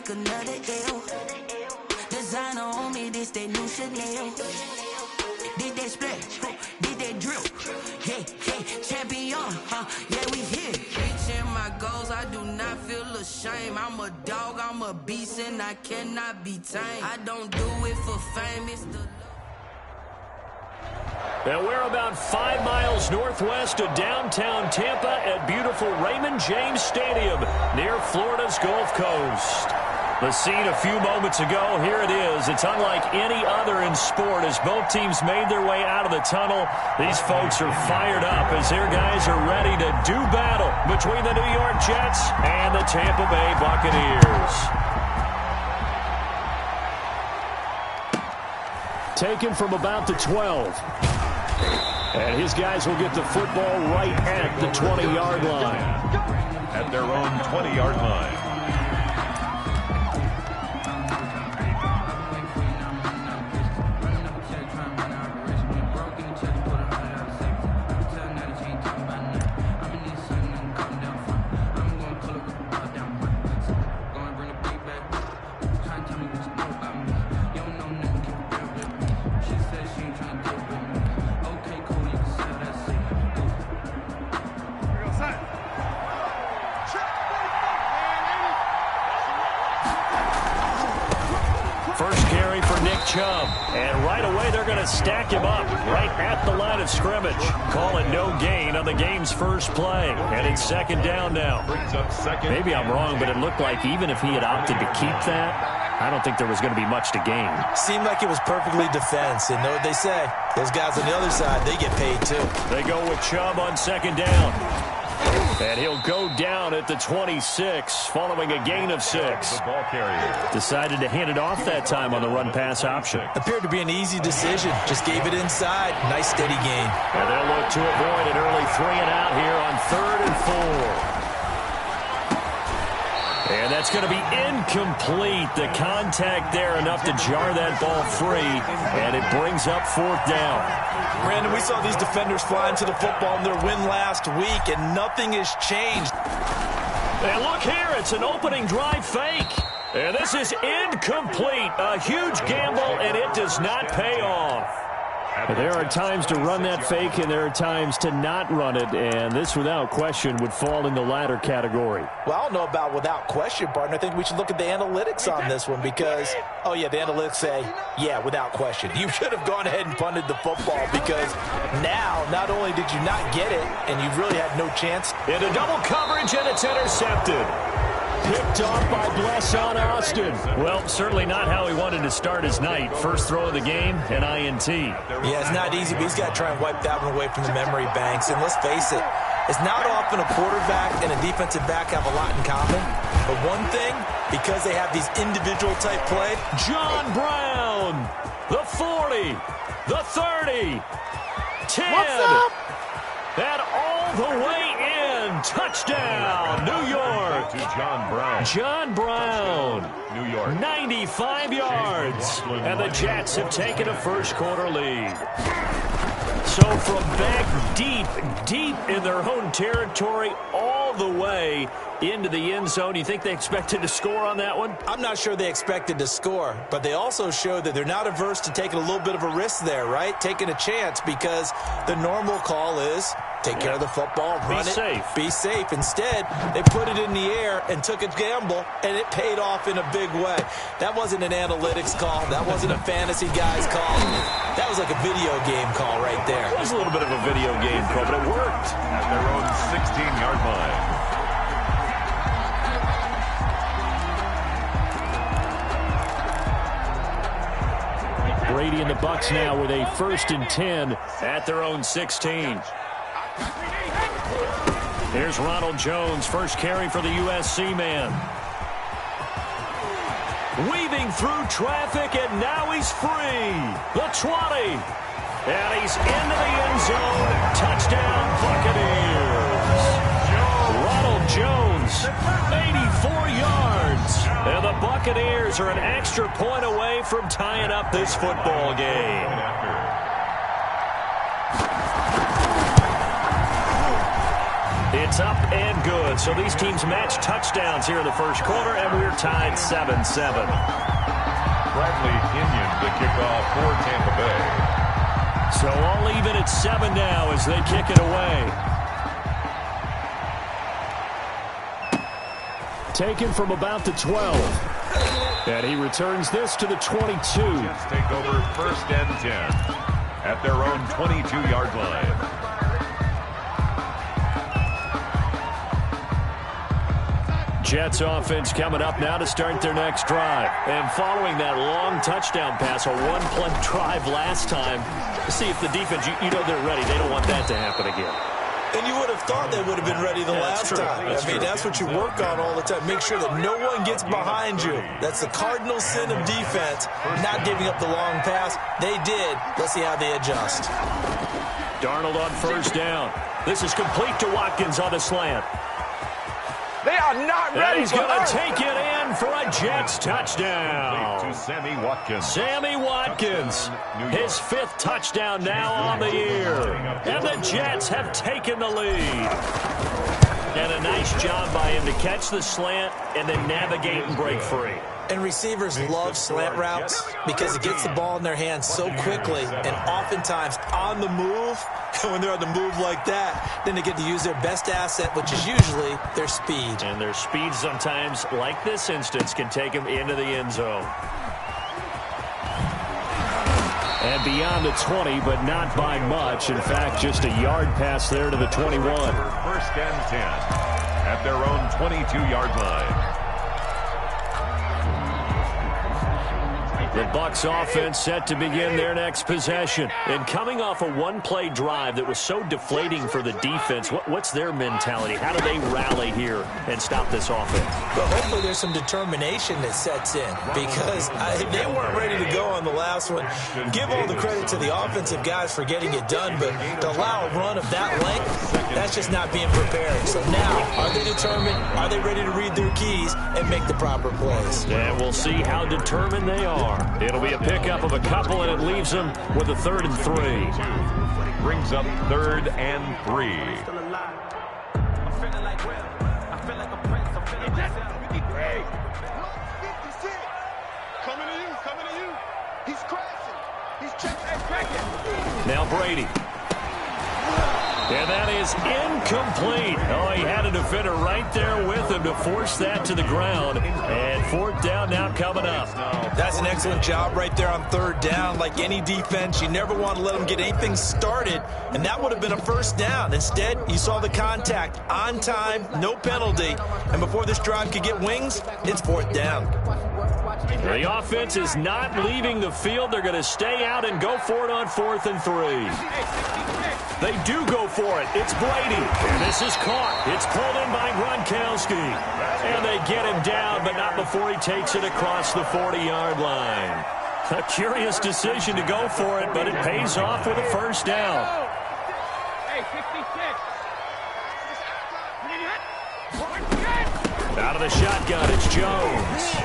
take another L. Designer on me, this they new Chanel. Did they splash? Did they drill? Yeah, champion, yeah, we here. Reaching my goals, I do not feel ashamed. I'm a dog, I'm a beast, and I cannot be tamed. I don't do it for fame, it's the... And we're about 5 miles northwest of downtown Tampa at beautiful Raymond James Stadium near Florida's Gulf Coast. The scene a few moments ago, here it is. It's unlike any other in sport as both teams made their way out of the tunnel. These folks are fired up as their guys are ready to do battle between the New York Jets and the Tampa Bay Buccaneers. Taken from about the 12. And his guys will get the football right at the 20-yard line. At their own 20-yard line. And right away, they're going to stack him up right at the line of scrimmage. Call it no gain on the game's first play. And it's second down now. Maybe I'm wrong, but it looked like even if he had opted to keep that, I don't think there was going to be much to gain. Seemed like it was perfectly defense. And know what they say? Those guys on the other side, they get paid too. They go with Chubb on second down. And he'll go down at the 26 following a gain of 6. Decided to hand it off that time on the run-pass option. Appeared to be an easy decision. Just gave it inside. Nice steady gain. And they'll look to avoid an early 3-and-out here on 3rd and 4. And that's going to be incomplete. The contact there enough to jar that ball free. And it brings up 4th down. Brandon, we saw these defenders fly into the football in their win last week, and nothing has changed. And look here, it's an opening drive fake. And this is incomplete. A huge gamble, and it does not pay off. There are times to run that fake, and there are times to not run it, and this, without question, would fall in the latter category. Well, I don't know about without question, partner. I think we should look at the analytics on this one because, oh, yeah, the analytics say, yeah, without question. You should have gone ahead and punted the football because now, not only did you not get it, and you really had no chance. Into double coverage, and it's intercepted. Picked off by Blesson Austin. Well, certainly not how he wanted to start his night. First throw of the game, an INT. Yeah, it's not easy, but he's got to try and wipe that one away from the memory banks. And let's face it, it's not often a quarterback and a defensive back have a lot in common. But one thing, because they have these individual type play. John Brown, the 40, the 30, 10. What's up? And all the way in. Touchdown, New York. To John Brown. John Brown. New York. 95 yards. And the Jets have taken a first-quarter lead. So from back deep in their own territory, all the way into the end zone. You think they expected to score on that one? I'm not sure they expected to score, but they also showed that they're not averse to taking a little bit of a risk there, right? Taking a chance because the normal call is take care of the football, run it, be safe. Instead, they put it in the air and took a gamble, and it paid off in a big way. That wasn't an analytics call. That wasn't a fantasy guy's call. That was like a video game call right there. It was a little bit of a video game call, but it worked. At their own 16-yard line. Brady and the Bucs now with a 1st and 10 at their own 16. Here's Ronald Jones, first carry for the USC man. Weaving through traffic, and now he's free. The 20. And he's into the end zone. Touchdown, Buccaneers. Ronald Jones, 84 yards. And the Buccaneers are an extra point away from tying up this football game. It's up and good. So these teams match touchdowns here in the first quarter, and we're tied 7-7. Bradley Kenyon the kickoff for Tampa Bay. So all even at 7 now as they kick it away. Taken from about the 12. And he returns this to the 22. Jets take over 1st and 10 at their own 22-yard line. Jets offense coming up now to start their next drive. And following that long touchdown pass, a one-play drive last time, see if the defense, you know they're ready. They don't want that to happen again. And you would have thought they would have been ready the last time. That's what you work on all the time. Make sure that no one gets behind you. That's the cardinal sin of defense, not giving up the long pass. They did. Let's see how they adjust. Darnold on 1st down. This is complete to Watkins on the slant. They are not ready. And he's going to take it in for a Jets touchdown. To Sammy Watkins. Sammy Watkins, his 5th touchdown now on the year. And the Jets have taken the lead. And a nice job by him to catch the slant and then navigate and break free. And receivers love slant routes because it gets the ball in their hands so quickly and oftentimes on the move. And when they're on the move like that, then they get to use their best asset, which is usually their speed. And their speed sometimes, like this instance, can take them into the end zone. And beyond the 20, but not by much. In fact, just a yard pass there to the 21. 1st and 10 at their own 22-yard line. The Bucs offense set to begin their next possession. And coming off a one-play drive that was so deflating for the defense, what's their mentality? How do they rally here and stop this offense? Well, hopefully there's some determination that sets in because they weren't ready to go on the last one. Give all the credit to the offensive guys for getting it done, but to allow a run of that length, that's just not being prepared. So now, are they determined? Are they ready to read their keys and make the proper plays? And we'll see how determined they are. It'll be a pickup of a couple, and it leaves them with a 3rd and 3. Brings up 3rd and 3. Coming to you. He's crashing. He's cracking. Now Brady. And that is incomplete. Oh, he had a defender right there with him to force that to the ground. And 4th down now coming up. That's an excellent job right there on 3rd down. Like any defense, you never want to let them get anything started. And that would have been a 1st down. Instead, you saw the contact on time, no penalty. And before this drive could get wings, it's 4th down. The offense is not leaving the field. They're going to stay out and go for it on 4th and 3. They do go for it. It's Brady. And this is caught. It's pulled in by Gronkowski. And they get him down, but not before he takes it across the 40-yard line. A curious decision to go for it, but it pays off with a 1st down. Out of the shotgun, it's Jones.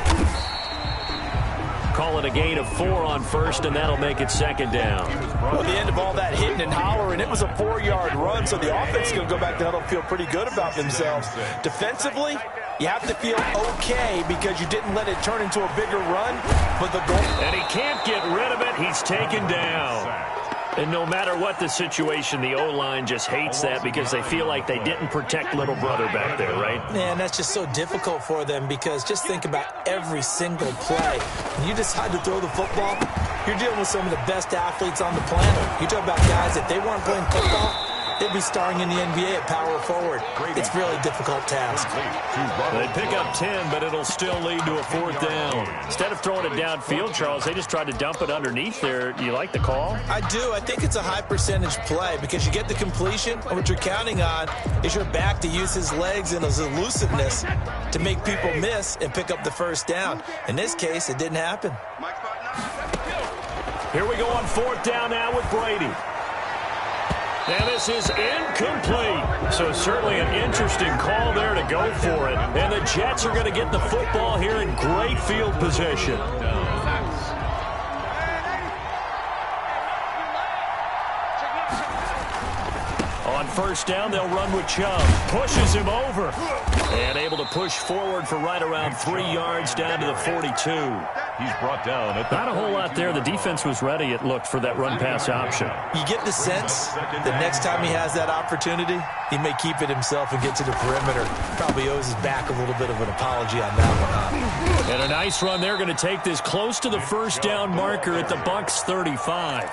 Call it a gain of 4 on 1st, and that'll make it 2nd down. Well, the end of all that hitting and hollering, it was a 4-yard run, so the offense is going to go back to huddle and feel pretty good about themselves. Defensively, you have to feel okay because you didn't let it turn into a bigger run, but the goal... And he can't get rid of it. He's taken down. And no matter what the situation, the O-line just hates that because they feel like they didn't protect little brother back there, right? Man, that's just so difficult for them because just think about every single play. When you decide to throw the football, you're dealing with some of the best athletes on the planet. You talk about guys, if they weren't playing football, they'd be starring in the NBA at power forward. It's a really difficult task. They pick up 10, but it'll still lead to a 4th down. Instead of throwing it downfield, Charles, they just tried to dump it underneath there. Do you like the call? I do. I think it's a high percentage play because you get the completion, and what you're counting on is your back to use his legs and his elusiveness to make people miss and pick up the 1st down. In this case, it didn't happen. Here we go on 4th down now with Brady. And this is incomplete. So certainly an interesting call there to go for it. And the Jets are going to get the football here in great field position. On On first down, they'll run with Chubb. Pushes him over. And able to push forward for right around 3 yards down to the 42. He's brought down at the Not a whole lot there. The defense was ready, it looked, for that run-pass option. You get the sense that next time he has that opportunity, he may keep it himself and get to the perimeter. Probably owes his back a little bit of an apology on that one, huh? And a nice run. They're going to take this close to the first down marker at the Bucs 35.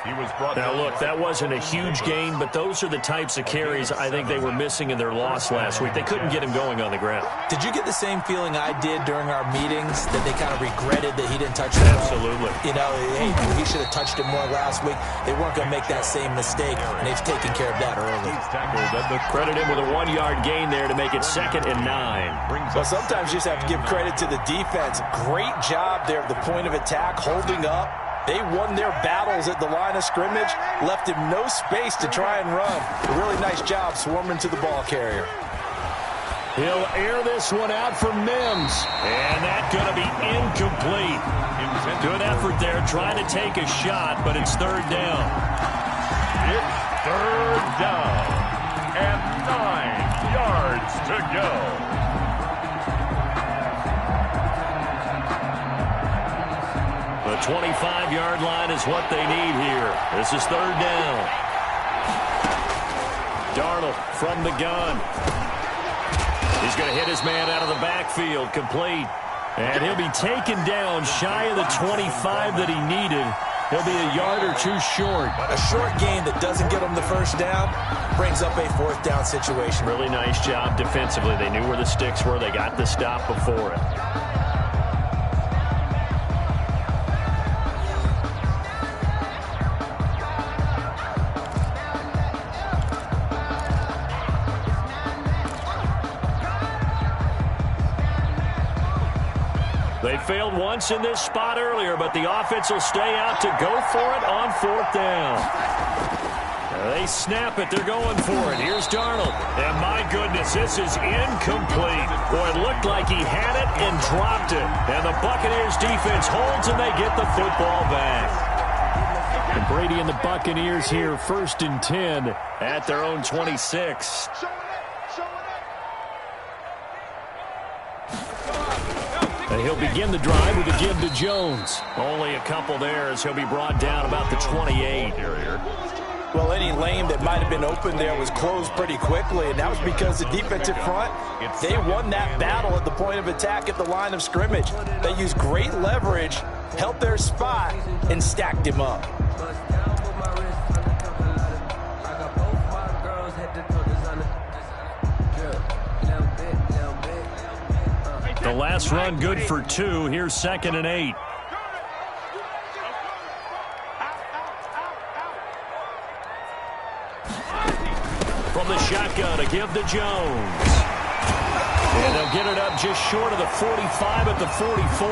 Now, look, that wasn't a huge gain, but those are the types of carries I think they were missing in their loss last week. They couldn't get him going on the ground. Did you get the same feeling I did during our meetings, that they kind of regretted that he didn't touch the ball? Absolutely. You know, hey, he should have touched it more last week. They weren't going to make that same mistake, and they've taken care of that early. Credit him with a 1-yard gain there to make it 2nd and 9. Well, sometimes you just have to give credit to the defense. Great job there at the point of attack, holding up. They won their battles at the line of scrimmage, left him no space to try and run. A really nice job swarming to the ball carrier. He'll air this one out for Mims. And that's going to be incomplete. Good effort there, trying to take a shot, but it's 3rd down. It's 3rd down and 9 yards to go. The 25-yard line is what they need here. This is 3rd down. Darnold from the gun. He's going to hit his man out of the backfield, complete. And he'll be taken down shy of the 25 that he needed. He'll be a yard or 2 short. A short gain that doesn't get him the first down brings up a 4th down situation. Really nice job defensively. They knew where the sticks were. They got the stop before it. They failed once in this spot earlier, but the offense will stay out to go for it on 4th down. They snap it. They're going for it. Here's Darnold. And my goodness, this is incomplete. Boy, it looked like he had it and dropped it. And the Buccaneers defense holds and they get the football back. And Brady and the Buccaneers here, 1st and 10 at their own 26. And he'll begin the drive with a give to Jones. Only a couple there as he'll be brought down about the 28. Well, any lane that might have been open there was closed pretty quickly, and that was because the defensive front, they won that battle at the point of attack at the line of scrimmage. They used great leverage, held their spot, and stacked him up. The last run good for 2. Here's 2nd and 8. From the shotgun, a give to Jones. And they'll get it up just short of the 45 at the 44.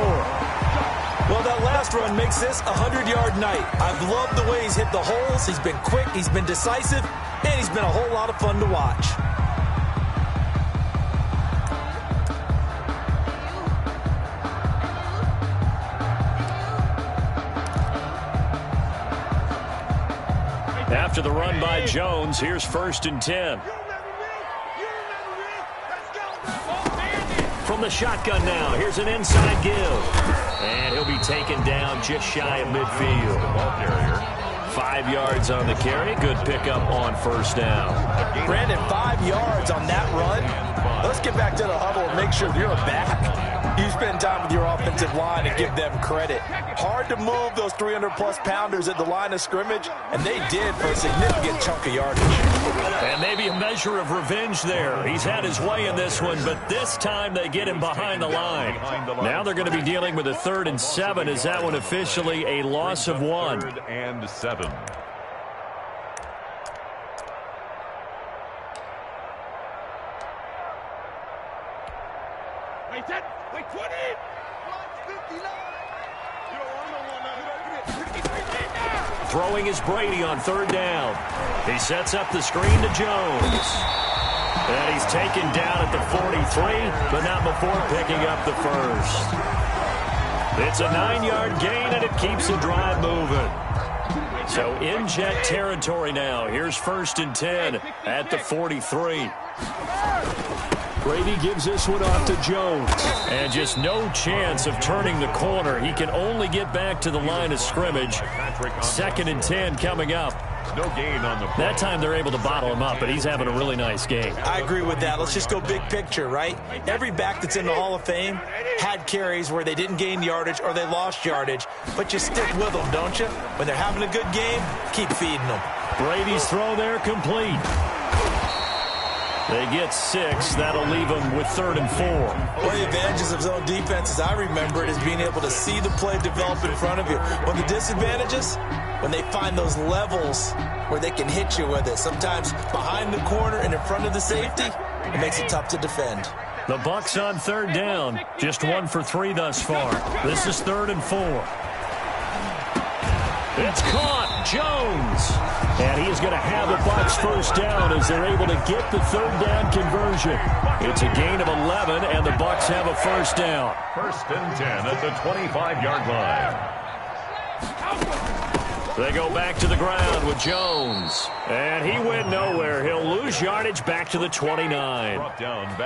Well, that last run makes this a 100-yard night. I've loved the way he's hit the holes. He's been quick, he's been decisive, and he's been a whole lot of fun to watch. After the run by Jones, here's 1st and 10. From the shotgun now, here's an inside give. And he'll be taken down just shy of midfield. 5 yards on the carry. Good pickup on 1st down. Brandon, 5 yards on that run. Let's get back to the huddle and make sure you're back. You spend time with your offensive line and give them credit. Hard to move those 300-plus pounders at the line of scrimmage, and they did for a significant chunk of yardage. And maybe a measure of revenge there. He's had his way in this one, but this time they get him behind the line. Now they're going to be dealing with a 3rd and 7. Is that one officially a loss of 1? 3rd and 7. Wait, 20! Throwing is Brady on 3rd down. He sets up the screen to Jones. And he's taken down at the 43, but not before picking up the 1st. It's a 9-yard gain, and it keeps the drive moving. So in jet territory now. Here's 1st and 10 at the 43. Brady gives this one off to Jones. And just no chance of turning the corner. He can only get back to the line of scrimmage. 2nd and 10 coming up. No gain on the play. That time they're able to bottle him up, but he's having a really nice game. I agree with that. Let's just go big picture, right? Every back that's in the Hall of Fame had carries where they didn't gain yardage or they lost yardage, but you stick with them, don't you? When they're having a good game, keep feeding them. Brady's throw there complete. They get 6. That'll leave them with 3rd and 4. One of the advantages of zone defense, as I remember it, is being able to see the play develop in front of you. One of the disadvantages, when they find those levels where they can hit you with it, sometimes behind the corner and in front of the safety, it makes it tough to defend. The Bucs on 3rd down. Just 1 for 3 thus far. This is 3rd and 4. It's caught. Jones. And he is going to have the Bucs 1st down as they're able to get the 3rd down conversion. It's a gain of 11, and the Bucs have a 1st down. 1st and 10 at the 25-yard line. They go back to the ground with Jones. And he went nowhere. He'll lose yardage back to the 29.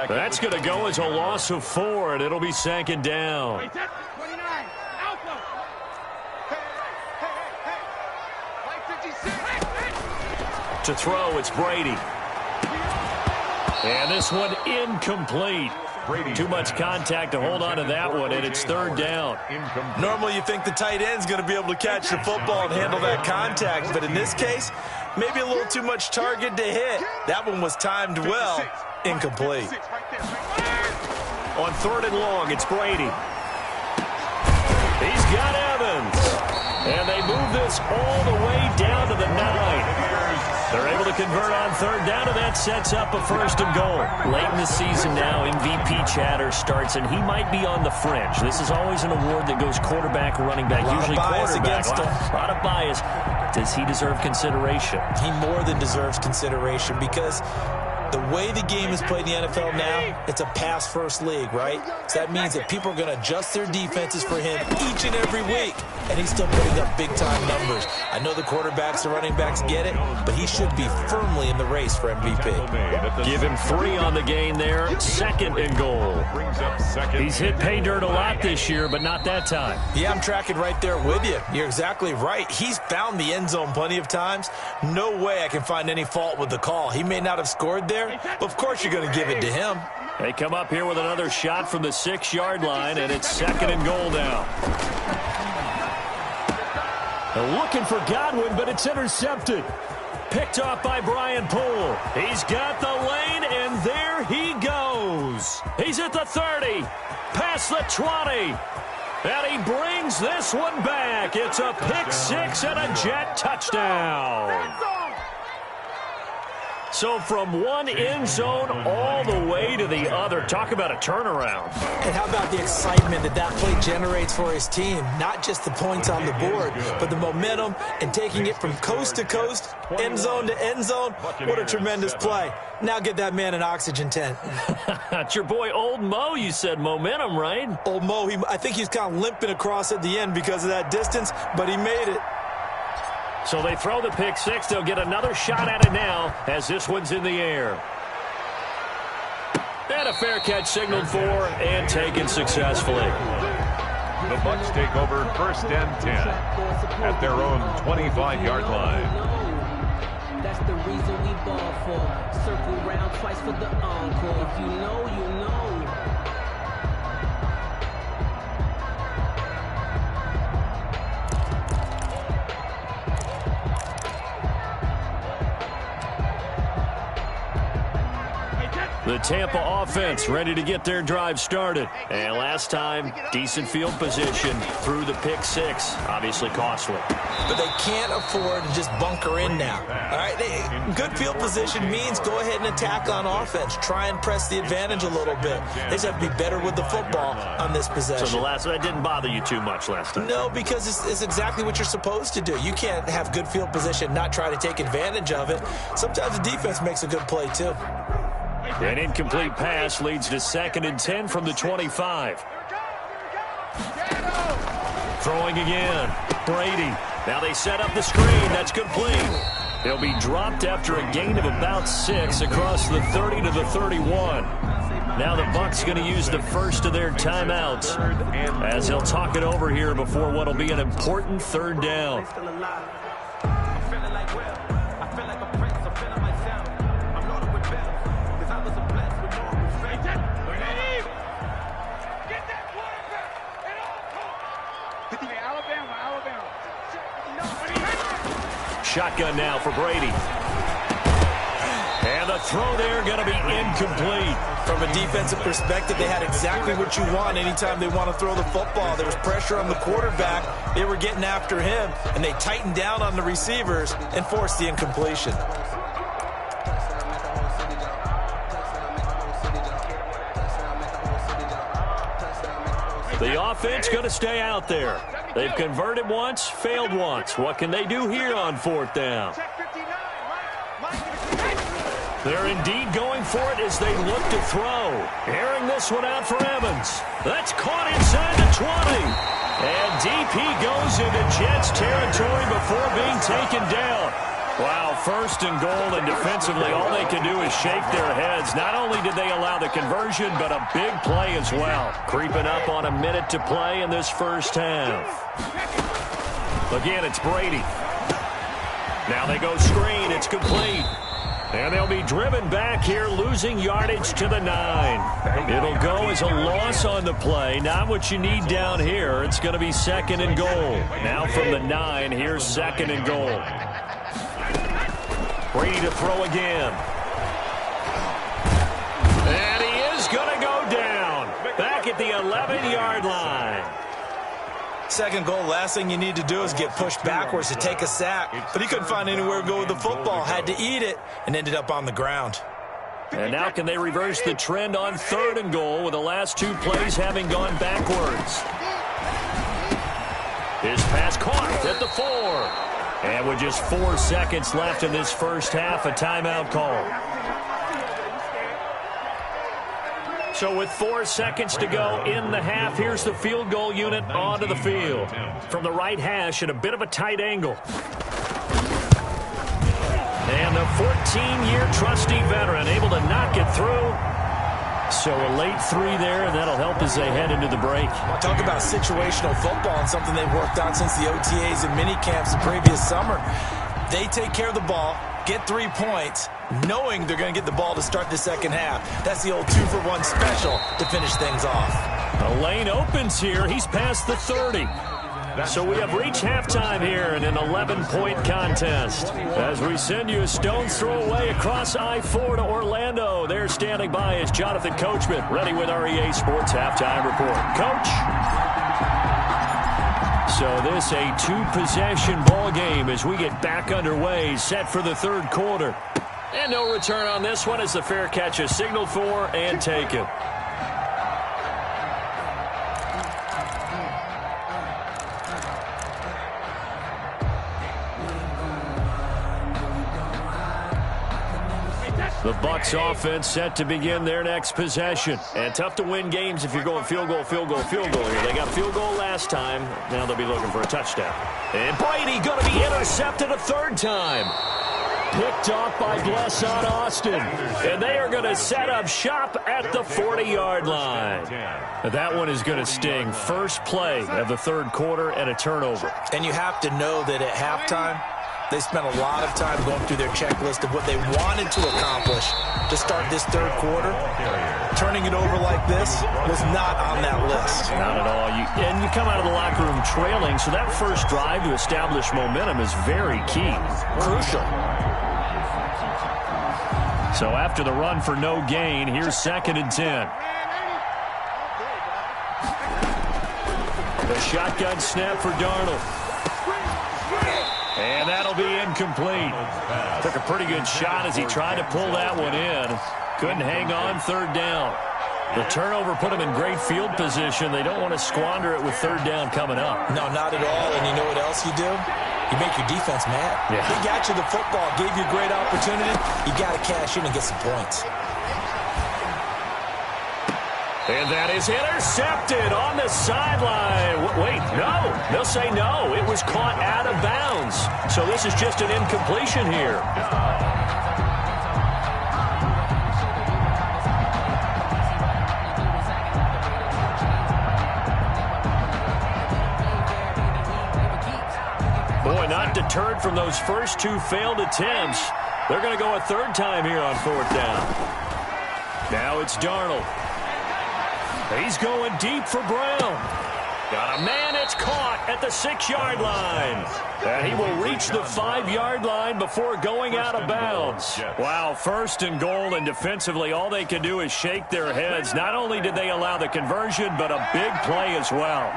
That's going to go as a loss of 4, and it'll be 2nd down. To throw, it's Brady. And this one incomplete. Too much contact to hold on to that one, and it's 3rd down. Normally you think the tight end's going to be able to catch the football and handle that contact, but in this case, maybe a little too much target to hit. That one was timed well. Incomplete. On 3rd and long, it's Brady. He's got Evans. And they move this all the way down to the 9. They're able to convert on 3rd down, and that sets up a 1st and goal. Late in the season now, MVP chatter starts, and he might be on the fringe. This is always an award that goes quarterback, running back, usually quarterback. A lot of bias. Does he deserve consideration? He more than deserves consideration because the way the game is played in the NFL now, it's a pass-first league, right? So that means that people are going to adjust their defenses for him each and every week, and he's still putting up big-time numbers. I know the quarterbacks, the running backs get it, but he should be firmly in the race for MVP. Give him 3 on the gain there. 2nd and goal. He's hit pay dirt a lot this year, but not that time. Yeah, I'm tracking right there with you. You're exactly right. He's found the end zone plenty of times. No way I can find any fault with the call. He may not have scored there, but of course you're going to give it to him. They come up here with another shot from the 6-yard line, and it's 2nd and goal now. They're looking for Godwin, but it's intercepted. Picked off by Brian Poole. He's got the lane, and there he goes. He's at the 30, past the 20. And he brings this one back. It's a pick-6 and a Jet touchdown. So from one end zone all the way to the other. Talk about a turnaround. And how about the excitement that that play generates for his team? Not just the points on the board, but the momentum and taking it from coast to coast, end zone to end zone. What a tremendous play. Now get that man an oxygen tent. It's your boy Old Mo. You said momentum, right? Old Mo, I think he's kind of limping across at the end because of that distance, but he made it. So they throw the pick-6. They'll get another shot at it now as this one's in the air. And a fair catch signaled for and taken successfully. The Bucs take over 1st and 10 at their own 25-yard line. That's the reason we ball for. Circle round twice for the encore. If you know, you know. The Tampa offense ready to get their drive started. And last time, decent field position through the pick-6. Obviously costly. But they can't afford to just bunker in now. All right, good field position means go ahead and attack on offense. Try and press the advantage a little bit. They just have to be better with the football on this possession. So that didn't bother you too much last time? No, because it's exactly what you're supposed to do. You can't have good field position, not try to take advantage of it. Sometimes the defense makes a good play, too. An incomplete pass leads to 2nd and 10 from the 25. Throwing again. Brady. Now they set up the screen. That's complete. He'll be dropped after a gain of about 6 across the 30 to the 31. Now the Bucs going to use the first of their timeouts as they'll talk it over here before what will be an important third down. Shotgun now for Brady. And the throw there going to be incomplete. From a defensive perspective, they had exactly what you want anytime they want to throw the football. There was pressure on the quarterback. They were getting after him, and they tightened down on the receivers and forced the incompletion. The offense going to stay out there. They've converted once, failed once. What can they do here on fourth down? They're indeed going for it as they look to throw. Airing this one out for Evans. That's caught inside the 20. And DP goes into Jets territory before being taken down. Wow, first and goal, and defensively all they can do is shake their heads. Not only did they allow the conversion, but a big play as well. Creeping up on a minute to play in this first half. Again, it's Brady. Now they go screen. It's complete. And they'll be driven back here, losing yardage to the 9. It'll go as a loss on the play. Not what you need down here. It's going to be second and goal. Now from the 9, here's second and goal. Brady to throw again. And he is going to go down. Back at the 11-yard line. Second goal, last thing you need to do is get pushed backwards to take a sack. But he couldn't find anywhere to go with the football. Had to eat it and ended up on the ground. And now can they reverse the trend on third and goal with the last 2 plays having gone backwards? His pass caught at the 4. And with just 4 seconds left in this first half, a timeout call. So with 4 seconds to go in the half, here's the field goal unit onto the field. From the right hash at a bit of a tight angle. And the 14-year trusty veteran able to knock it through. So a late 3 there, and that'll help as they head into the break. Talk about situational football and something they've worked on since the OTAs and mini camps the previous summer. They take care of the ball, get 3 points, knowing they're going to get the ball to start the second half. That's the old 2-for-1 special to finish things off. The lane opens here. He's past the 30. So we have reached halftime here in an 11-point contest. As we send you a stone's throw away across I-4 to Orlando. There standing by is Jonathan Coachman, ready with our EA Sports Halftime Report. Coach? So this a 2-possession ball game as we get back underway, set for the third quarter. And no return on this one as the fair catch is signaled for and taken. The Bucs offense set to begin their next possession. And tough to win games if you're going field goal, field goal, field goal here. They got field goal last time. Now they'll be looking for a touchdown. And Brady going to be intercepted a third time. Picked off by Blesson Austin. And they are going to set up shop at the 40-yard line. That one is going to sting. First play of the third quarter and a turnover. And you have to know that at halftime, they spent a lot of time going through their checklist of what they wanted to accomplish to start this third quarter. Turning it over like this was not on that list. Not at all. And you come out of the locker room trailing, so that first drive to establish momentum is very key. Crucial. So after the run for no gain, here's second and 10. The shotgun snap for Darnold. And that'll be incomplete. Took a pretty good shot as he tried to pull that one in. Couldn't hang on third down. The turnover put him in great field position. They don't want to squander it with third down coming up. No, not at all. And you know what else you do? You make your defense mad. Yeah. They got you the football, gave you a great opportunity. You got to cash in and get some points. And that is intercepted on the sideline. Wait, no. They'll say no. It was caught out of bounds. So this is just an incompletion here. Boy, not deterred from those first two failed attempts. They're going to go a third time here on fourth down. Now it's Darnold. He's going deep for Brown. Got a man, it's caught at the 6-yard line. And he will reach the 5-yard line before going out of bounds. Wow, first and goal, and defensively all they can do is shake their heads. Not only did they allow the conversion, but a big play as well.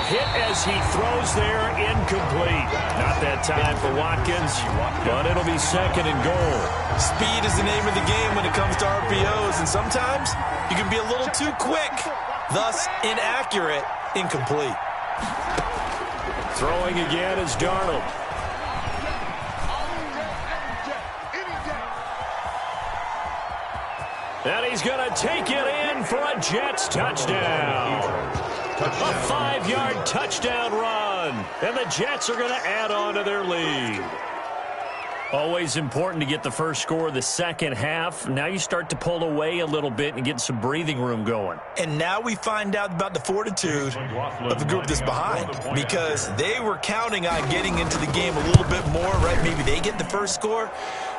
Hit as he throws there, incomplete. Not that time for Watkins, but it'll be second and goal. Speed is the name of the game when it comes to RPOs, and sometimes you can be a little too quick, thus inaccurate, incomplete. Throwing again is Darnold. And he's going to take it in for a Jets touchdown. A 5-yard touchdown run. And the Jets are going to add on to their lead. Always important to get the first score of the second half. Now you start to pull away a little bit and get some breathing room going. And now we find out about the fortitude of the group that's behind, because they were counting on getting into the game a little bit more, right? Maybe they get the first score.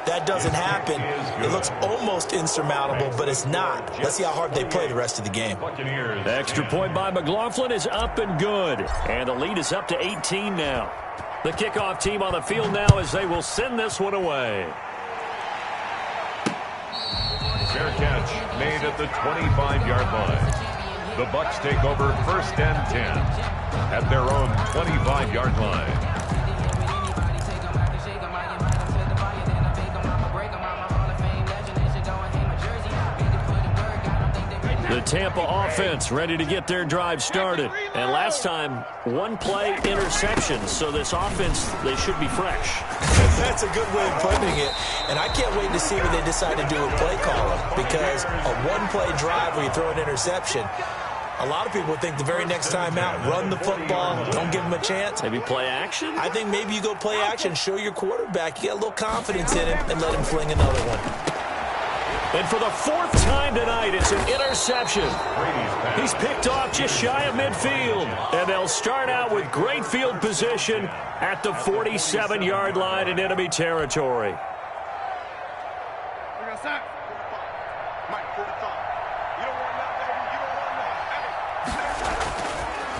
That doesn't happen. It looks almost insurmountable, but it's not. Let's see how hard they play the rest of the game. The extra point by McLaughlin is up and good. And the lead is up to 18 now. The kickoff team on the field now as they will send this one away. Fair catch made at the 25-yard line. The Bucs take over first and 10 at their own 25-yard line. The Tampa offense ready to get their drive started. And last time, one play interception. So this offense, they should be fresh. That's a good way of putting it. And I can't wait to see what they decide to do with play calling, because a one-play drive where you throw an interception, a lot of people think the very next time out, run the football, don't give them a chance. Maybe play action? I think maybe you go play action, show your quarterback you got a little confidence in him, and let him fling another one. And for the fourth time tonight, it's an interception. He's picked off just shy of midfield. And they'll start out with great field position at the 47-yard line in enemy territory.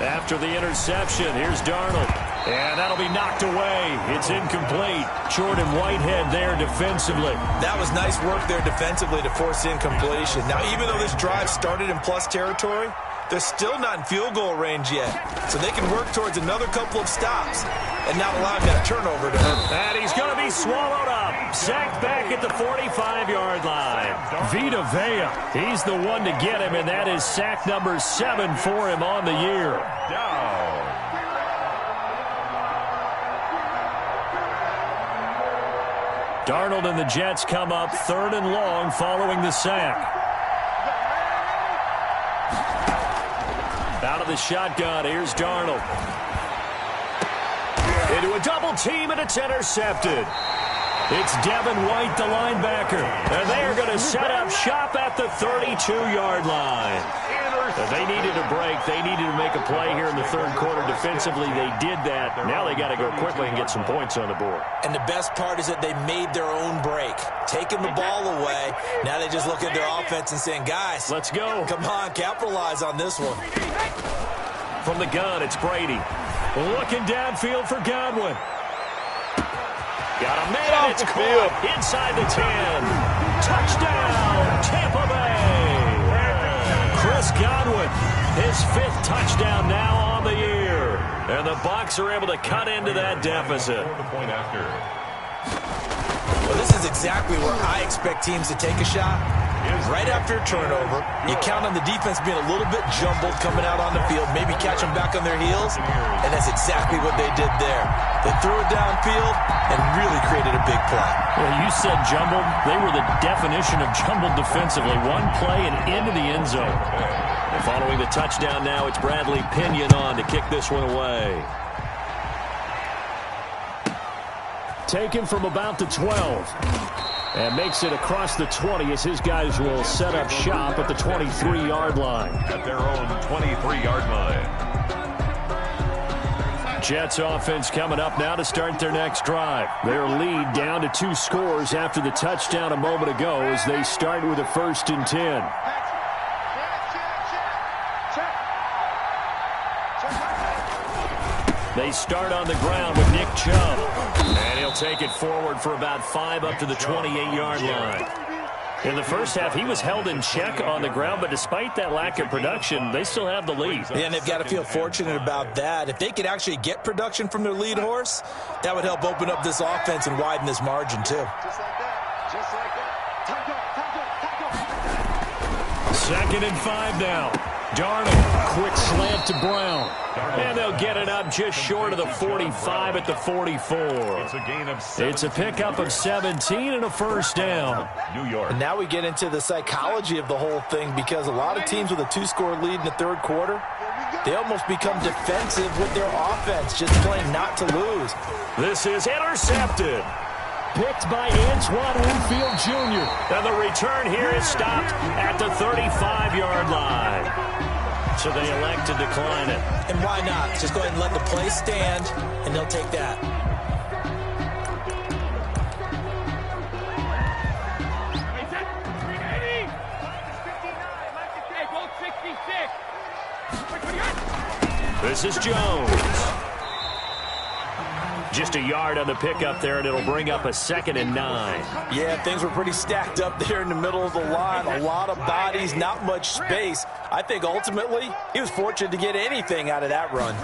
After the interception, here's Darnold. And that'll be knocked away. It's incomplete. Jordan Whitehead there defensively. That was nice work there defensively to force incompletion. Now, even though this drive started in plus territory, they're still not in field goal range yet. So they can work towards another couple of stops and not allow that turnover to hurt. And he's going to be swallowed up. Sacked back at the 45-yard line. Vita Vea, he's the one to get him, and that is sack number 7 for him on the year. Down. Darnold and the Jets come up 3rd and long following the sack. Out of the shotgun, here's Darnold. Into a double team, and it's intercepted. It's Devin White, the linebacker. And they are going to set up shop at the 32-yard line. They needed a break. They needed to make a play here in the third quarter defensively. They did that. Now they got to go quickly and get some points on the board. And the best part is that they made their own break, taking the ball away. Now they just look at their offense and saying, guys, let's go. Come on, capitalize on this one. From the gun, it's Brady. Looking downfield for Godwin. Got a man, it's caught inside the 10. Touchdown, Tampa Bay. Chris Godwin, his 5th touchdown now on the year. And the Bucs are able to cut into that deficit. Well, this is exactly where I expect teams to take a shot. Right after a turnover, you count on the defense being a little bit jumbled coming out on the field, maybe catch them back on their heels, and that's exactly what they did there. They threw it downfield and really created needed a big play. Well, you said jumbled. They were the definition of jumbled defensively. One play and into the end zone. And following the touchdown now, it's Bradley Pinion on to kick this one away. Taken from about the 12. And makes it across the 20 as his guys will set up shop at the 23-yard line. At their own 23-yard line. Jets offense coming up now to start their next drive. Their lead down to 2 scores after the touchdown a moment ago as they start with a 1st and 10. They start on the ground with Nick Chubb. And he'll take it forward for about 5 up to the 28-yard line. In the first half, he was held in check on the ground, but despite that lack of production, they still have the lead. Yeah, and they've got to feel fortunate about that. If they could actually get production from their lead horse, that would help open up this offense and widen this margin, too. Just like that. Just like that. Time go. 2nd and 5 now. Darnold, quick slant to Brown. And they'll get it up just short of the 45 at the 44. It's a gain of 17. It's a pickup of 17 and a 1st down. New York. And now we get into the psychology of the whole thing, because a lot of teams with a 2-score lead in the 3rd quarter, they almost become defensive with their offense, just playing not to lose. This is intercepted. Picked by Antoine Winfield Jr. And the return here is stopped at the 35-yard line. So they elect to decline it. And why not? Just go ahead and let the play stand, and they'll take that. This is Jones. Just a yard on the pickup there, and it'll bring up a 2nd and 9. Yeah, things were pretty stacked up there in the middle of the line. A lot of bodies, not much space. I think ultimately he was fortunate to get anything out of that run.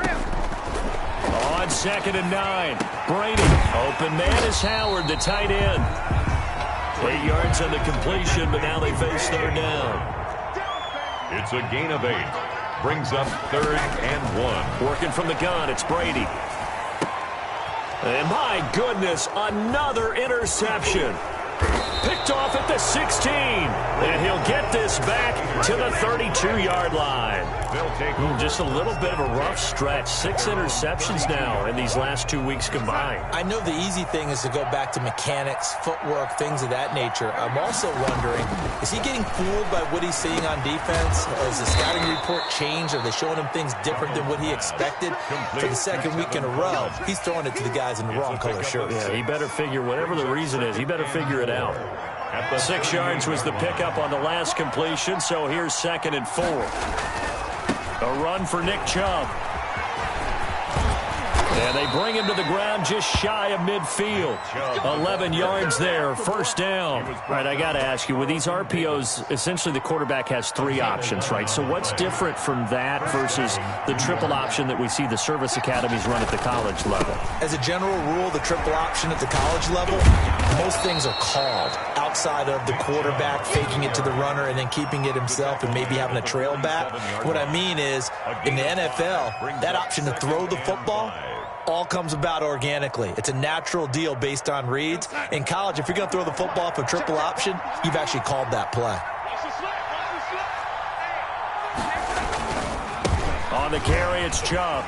On 2nd and 9, Brady. Open man is Howard, the tight end. 8 yards on the completion, but now they face 3rd down. It's a gain of 8. Brings up 3rd and 1. Working from the gun, it's Brady. And my goodness, another interception. Picked off at the 16. And he'll get this back to the 32-yard line. They'll take just a little bit of a rough stretch. 6 interceptions now in these last 2 weeks combined. I know the easy thing is to go back to mechanics, footwork, things of that nature. I'm also wondering, is he getting fooled by what he's seeing on defense? Has the scouting report changed? Are they showing him things different than what he expected? For the 2nd week in a row, he's throwing it to the guys in the wrong color shirts. Yeah, he better figure, whatever the reason is, he better figure it out. 6 yards was the pickup on the last completion, so here's 2nd and 4. A run for Nick Chubb. And they bring him to the ground just shy of midfield. 11 yards there, 1st down. All right, I got to ask you, with these RPOs, essentially the quarterback has 3 options, right? So what's different from that versus the triple option that we see the service academies run at the college level? As a general rule, the triple option at the college level, most things are called outside of the quarterback faking it to the runner and then keeping it himself and maybe having a trail back. What I mean is, in the NFL, that option to throw the football all comes about organically. It's a natural deal based on reads. In college, if you're going to throw the football off a triple option, you've actually called that play. On the carry, it's Chubb.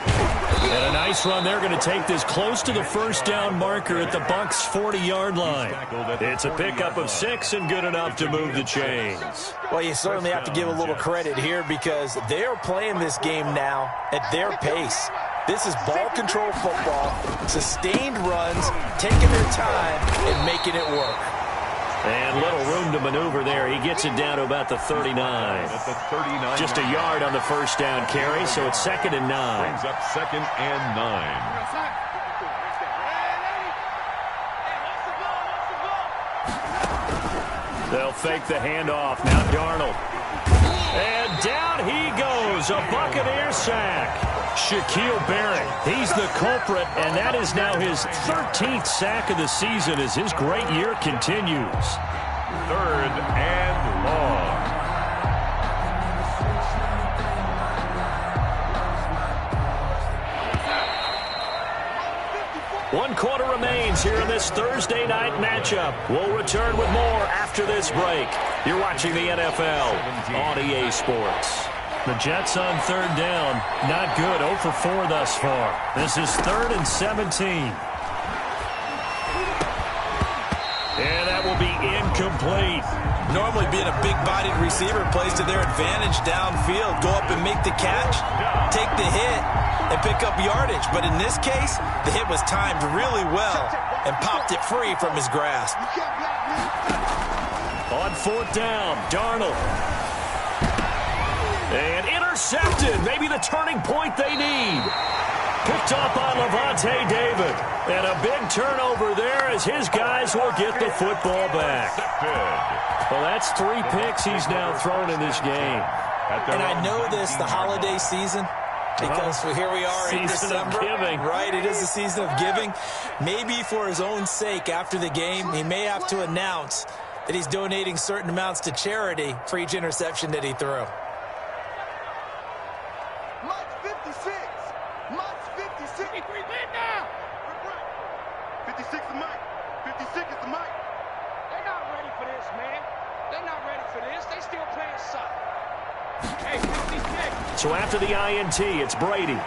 And a nice run. They're going to take this close to the 1st down marker at the Bucs' 40-yard line. It's a pickup of 6 and good enough to move the chains. Well, you certainly have to give a little credit here because they're playing this game now at their pace. This is ball control football, sustained runs, taking their time and making it work. And little room to maneuver there. He gets it down to about the 39. Just a yard on the 1st down carry, so it's 2nd and 9. Brings up 2nd and 9. They'll fake the handoff. Now Darnold. And down he goes. A Buccaneer sack. Shaquille Barrett, he's the culprit, and that is now his 13th sack of the season as his great year continues. 3rd and long. 1 quarter remains here in this Thursday night matchup. We'll return with more after this break. You're watching the NFL on EA Sports. The Jets on 3rd down. Not good. 0 for 4 thus far. This is 3rd and 17. And that will be incomplete. Normally being a big-bodied receiver plays to their advantage downfield. Go up and make the catch, take the hit, and pick up yardage. But in this case, the hit was timed really well and popped it free from his grasp. On 4th down, Darnold. And intercepted. Maybe the turning point they need. Picked up by Levante David. And a big turnover there as his guys will get the football back. Well, that's 3 picks he's now thrown in this game. And I know this, the holiday season, because here we are in December. Right, it is the season of giving. Maybe for his own sake after the game, he may have to announce that he's donating certain amounts to charity for each interception that he threw. 56 is Mike. 56 is the Mike. They're not ready for this, man. They're not ready for this. They still playing soft. Hey, 56. So after the INT, it's Brady.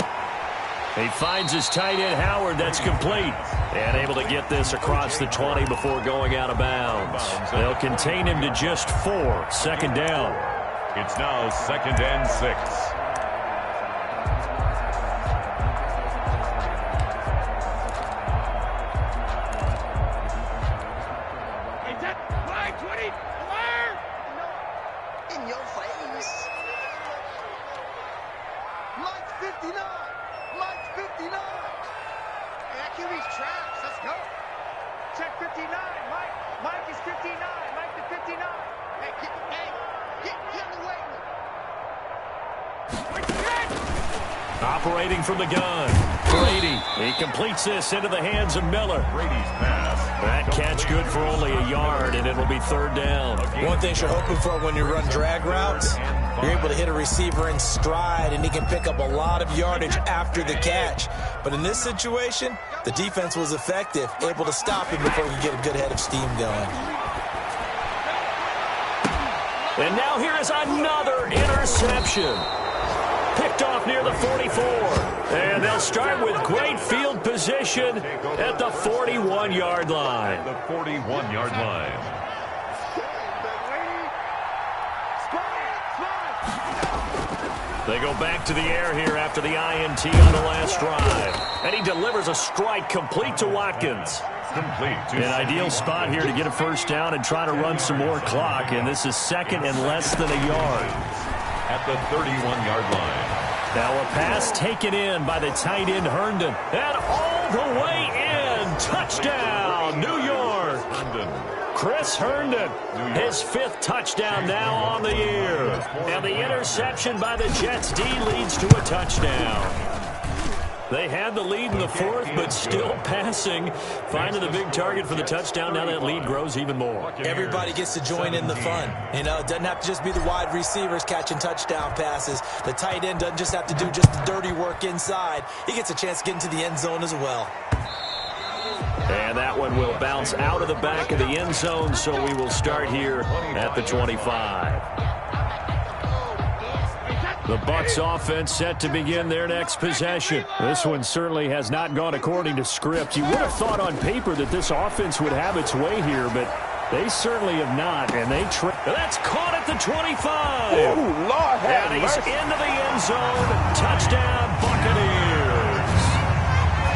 He finds his tight end, Howard. That's complete. And able to get this across the 20 before going out of bounds. They'll contain him to just 4. 2nd down. It's now 2nd and 6. Operating from the gun. Brady. He completes this into the hands of Miller. Brady's pass. That catch good for only a yard, and it'll be 3rd down. One thing you're hoping for when you run drag routes, you're able to hit a receiver in stride, and he can pick up a lot of yardage after the catch. But in this situation, the defense was effective, able to stop him before he could get a good head of steam going. And now here is another interception. Picked off near the 44. And they'll start with great field position at the 41-yard line. The 41-yard line. They go back to the air here after the INT on the last drive. And he delivers a strike complete to Watkins. Complete. An ideal spot here to get a 1st down and try to run some more clock. And this is 2nd and less than a yard. At the 31-yard line. Now a pass taken in by the tight end Herndon. And all the way in. Touchdown, New York. Chris Herndon, his 5th touchdown now on the year. And the interception by the Jets D leads to a touchdown. They had the lead in the 4th, but still passing. Finding the big target for the touchdown. Now that lead grows even more. Everybody gets to join in the fun. You know, it doesn't have to just be the wide receivers catching touchdown passes. The tight end doesn't just have to do just the dirty work inside. He gets a chance to get into the end zone as well. And that one will bounce out of the back of the end zone, so we will start here at the 25. The Bucs offense set to begin their next possession. This one certainly has not gone according to script. You would have thought on paper that this offense would have its way here, but they certainly have not, and they that's caught at the 25. Ooh, Lord have and he's mercy. into the end zone. Touchdown, Buccaneers.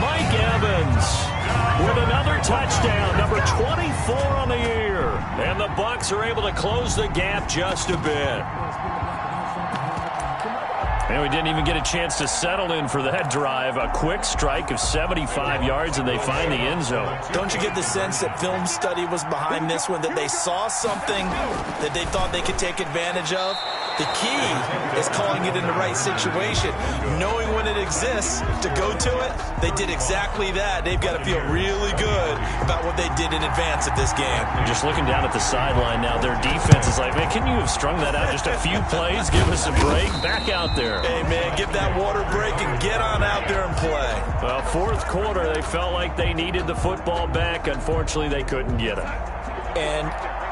Mike Evans with another touchdown, number 24 on the year. And the Bucs are able to close the gap just a bit. And we didn't even get a chance to settle in for that drive. A quick strike of 75 yards, and they find the end zone. Don't you get the sense that film study was behind this one, that they saw something that they thought they could take advantage of? The key is calling it in the right situation. Knowing when it exists to go to it, they did exactly that. They've got to feel really good about what they did in advance of this game. Just looking down at the sideline now, their defense is like, man, can you have strung that out just a few plays? Give us a break. Back out there. Hey, man, give that water break and get on out there and play. Well, fourth quarter, they felt like they needed the football back. Unfortunately, they couldn't get it. And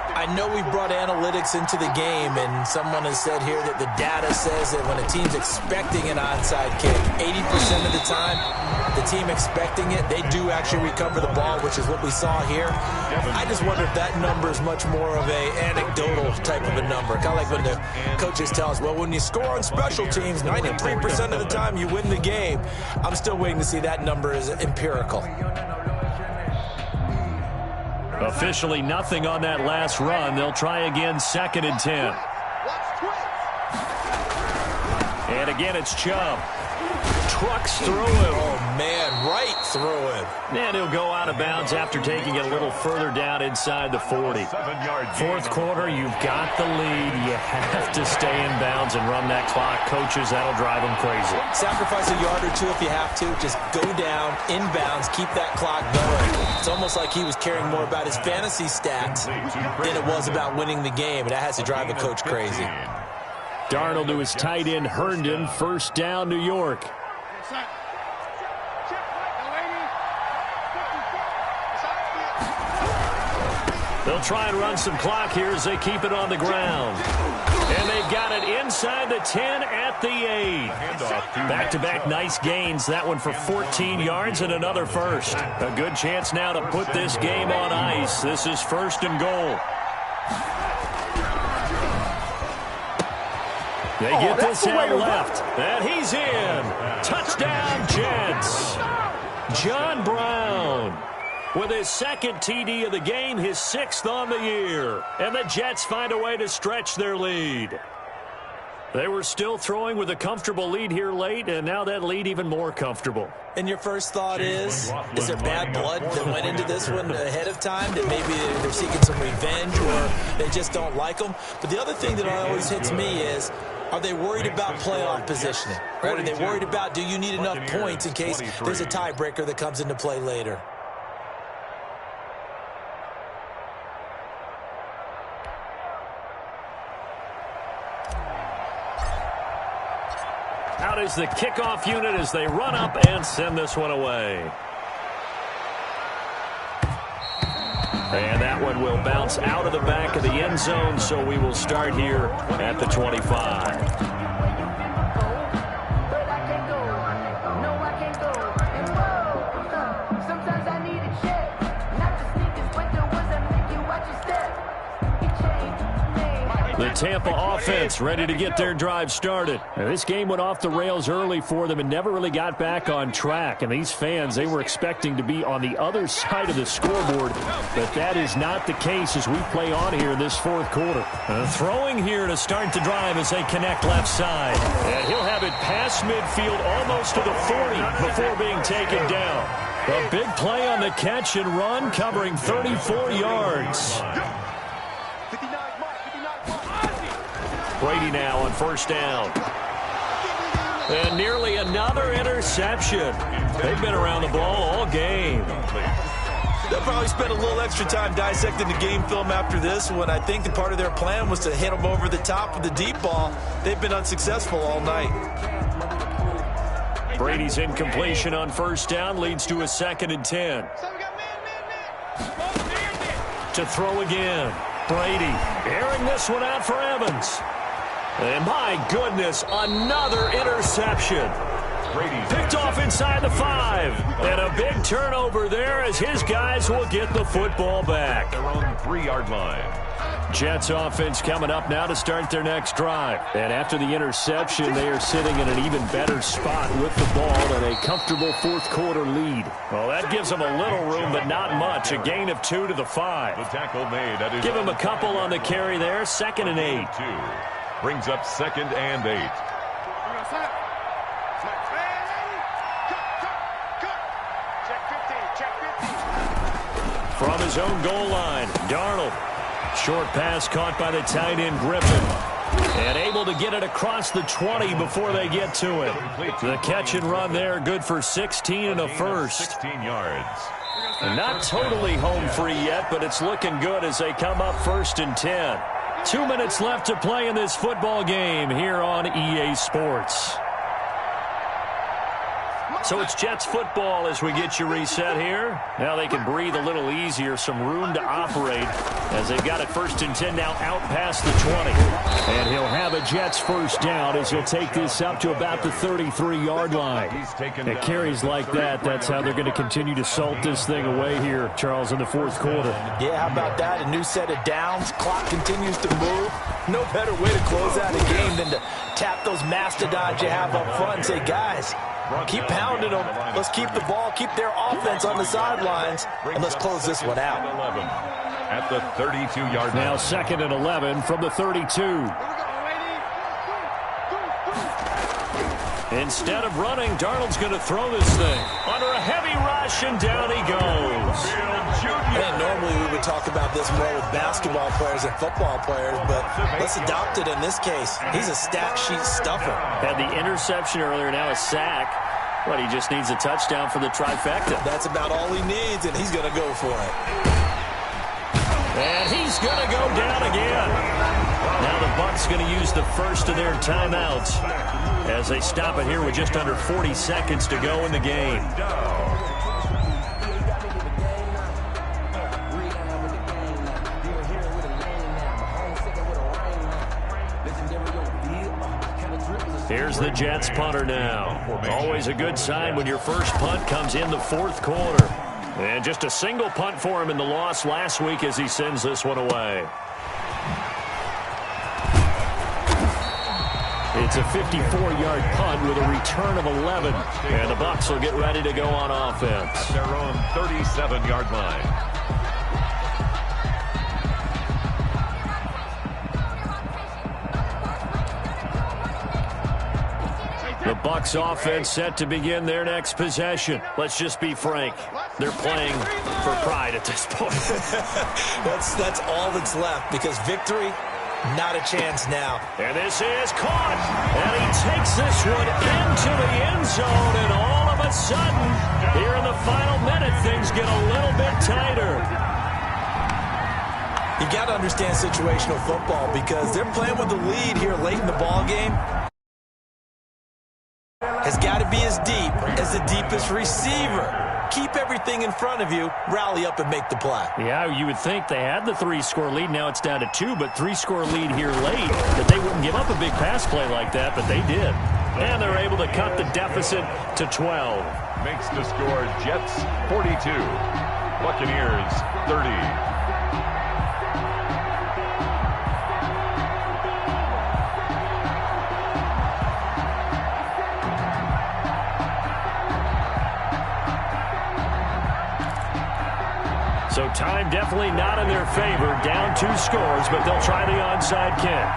I know we brought analytics into the game, and someone has said here that the data says that when a team's expecting an onside kick, 80% of the time, the team expecting it, they do actually recover the ball, which is what we saw here. I just wonder if that number is much more of a anecdotal type of a number. Kind of like when the coaches tell us, well, when you score on special teams, 93% of the time you win the game. I'm still waiting to see that number is empirical. Officially nothing on that last run. They'll try again, 2nd and 10. And again, it's Chubb. Trucks through him. Oh, man, right through him. And he'll go out of bounds after taking it a little further down inside the 40. Fourth quarter, you've got the lead. You have to stay in bounds and run that clock. Coaches, that'll drive them crazy. Sacrifice a yard or two if you have to. Just go down, in bounds, keep that clock going. It's almost like he was caring more about his fantasy stats than it was about winning the game, and that has to drive a coach crazy. Darnold to his tight end, Herndon. First down, New York. They'll try and run some clock here as they keep it on the ground. And they've got it inside the 10 at the 8. Back-to-back nice gains. That one for 14 yards and another first. A good chance now to put this game on ice. This is 1st and goal. They get this out left. And he's in. Touchdown, Jets. John Brown with his 2nd TD of the game, his 6th on the year. And the Jets find a way to stretch their lead. They were still throwing with a comfortable lead here late, and now that lead even more comfortable. And your first thought is there bad blood that went into this one ahead of time, that maybe they're seeking some revenge or they just don't like them? But the other thing that always hits me is, are they worried about playoff positioning? Right? Are they worried about, do you need enough points in case there's a tiebreaker that comes into play later? Out is the kickoff unit as they run up and send this one away. And that one will bounce out of the back of the end zone, so we will start here at the 25. The Tampa offense ready to get their drive started. Now, this game went off the rails early for them and never really got back on track. And these fans, they were expecting to be on the other side of the scoreboard, but that is not the case as we play on here in this 4th quarter. Throwing here to start the drive as they connect left side. And he'll have it past midfield almost to the 40 before being taken down. A big play on the catch and run, covering 34 yards. Brady now on 1st down. And nearly another interception. They've been around the ball all game. They'll probably spend a little extra time dissecting the game film after this one. I think the part of their plan was to hit them over the top with the deep ball. They've been unsuccessful all night. Brady's incompletion on 1st down leads to a 2nd and 10. To throw again. Brady airing this one out for Evans. And my goodness, another interception. Picked off inside the 5. And a big turnover there as his guys will get the football back. Their own 3-yard line. Jets offense coming up now to start their next drive. And after the interception, they are sitting in an even better spot with the ball and a comfortable 4th quarter lead. Well, that gives them a little room, but not much. A gain of 2 to the 5. The tackle made. Give him a couple on the carry there. 2nd and 8. Brings up 2nd and 8. From his own goal line, Darnold. Short pass caught by the tight end Griffin. And able to get it across the 20 before they get to it. The catch and run there, good for 16 and a first. 16 yards. And not totally home free yet, but it's looking good as they come up 1st and 10. 2 minutes left to play in this football game here on EA Sports. So it's Jets football as we get you reset here. Now they can breathe a little easier, some room to operate as they've got it 1st and 10 now out past the 20. And he'll have a Jets first down as he'll take this up to about the 33-yard line. At carries like that, that's how they're going to continue to salt this thing away here, Charles, in the 4th quarter. Yeah, how about that? A new set of downs. Clock continues to move. No better way to close out a game than to tap those mastodons you have up front and say, guys, keep pounding them. Let's keep the ball, keep their offense on the sidelines, and let's close this one out. At the 32-yard line. Now 2nd and 11 from the 32. Instead of running, Darnold's going to throw this thing under a heavy rush, and down he goes. And normally we would talk about this more with basketball players and football players, but let's adopt it in this case. He's a stat sheet stuffer. Had the interception earlier, now a sack. But he just needs a touchdown for the trifecta. That's about all he needs, and he's going to go for it. And he's going to go down again. Now the Bucs going to use the first of their timeouts as they stop it here with just under 40 seconds to go in the game. Here's the Jets punter now. Always a good sign when your first punt comes in the 4th quarter. And just a single punt for him in the loss last week as he sends this one away. It's a 54-yard punt with a return of 11. And the Bucs will get ready to go on offense. At their own 37-yard line. The Bucs offense set to begin their next possession. Let's just be frank. They're playing for pride at this point. That's all that's left because victory, not a chance now. And this is caught. And he takes this one into the end zone. And all of a sudden, here in the final minute, things get a little bit tighter. You got to understand situational football because they're playing with the lead here late in the ball game. Has got to be as deep as the deepest receiver. Keep everything in front of you, rally up and make the play. Yeah, you would think they had the 3-score lead. Now it's down to 2, but 3-score lead here late. That they wouldn't give up a big pass play like that, but they did. And they're able to cut the deficit to 12. Makes the score Jets 42, Buccaneers 30. So time definitely not in their favor. Down 2 scores, but they'll try the onside kick.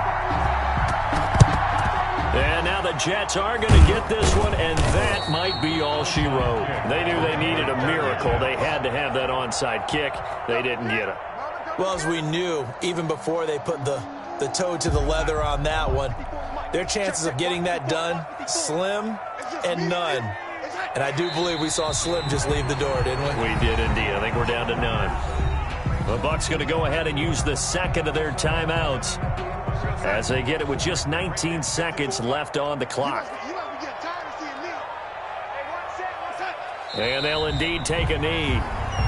And now the Jets are going to get this one, and that might be all she wrote. They knew they needed a miracle. They had to have that onside kick. They didn't get it. Well, as we knew, even before they put the toe to the leather on that one, their chances of getting that done, slim and none. And I do believe we saw Slim just leave the door, didn't we? We did indeed. I think we're down to none. The Bucs going to go ahead and use the second of their timeouts as they get it with just 19 seconds left on the clock. And they'll indeed take a knee.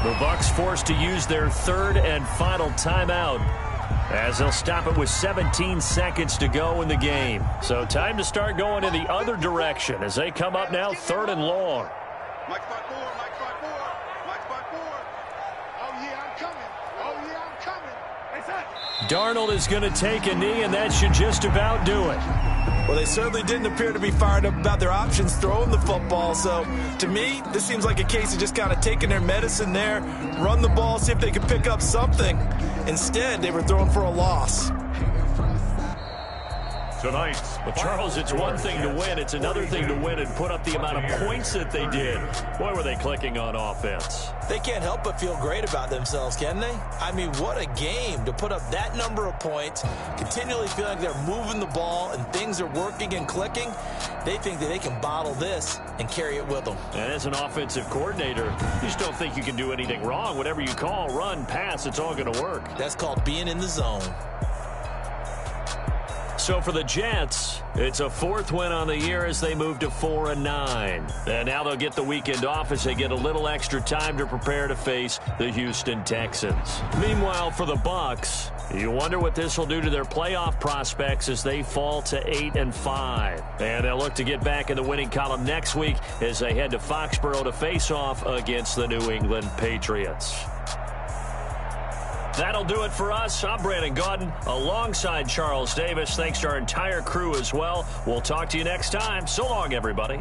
The Bucs forced to use their 3rd and final timeout as they'll stop it with 17 seconds to go in the game. So time to start going in the other direction as they come up now 3rd and long. Mike spot 4, Mike spot 4, Mike spot 4. Oh, yeah, I'm coming. Oh, yeah, I'm coming. Hey, son. Darnold is going to take a knee, and that should just about do it. Well, they certainly didn't appear to be fired up about their options throwing the football. So, to me, this seems like a case of just kind of taking their medicine there, run the ball, see if they could pick up something. Instead, they were throwing for a loss. tonight's. Well, Charles, it's one thing to win. It's another thing to win and put up the amount of points that they did. Boy, were they clicking on offense. They can't help but feel great about themselves, can they? I mean, what a game to put up that number of points, continually feel like they're moving the ball and things are working and clicking. They think that they can bottle this and carry it with them. And as an offensive coordinator, you just don't think you can do anything wrong. Whatever you call, run, pass, it's all going to work. That's called being in the zone. So for the Jets, it's a 4th win on the year as they move to 4-9. And now they'll get the weekend off as they get a little extra time to prepare to face the Houston Texans. Meanwhile, for the Bucs, you wonder what this will do to their playoff prospects as they fall to 8-5. And they'll look to get back in the winning column next week as they head to Foxborough to face off against the New England Patriots. That'll do it for us. I'm Brandon Gaudin alongside Charles Davis. Thanks to our entire crew as well. We'll talk to you next time. So long, everybody.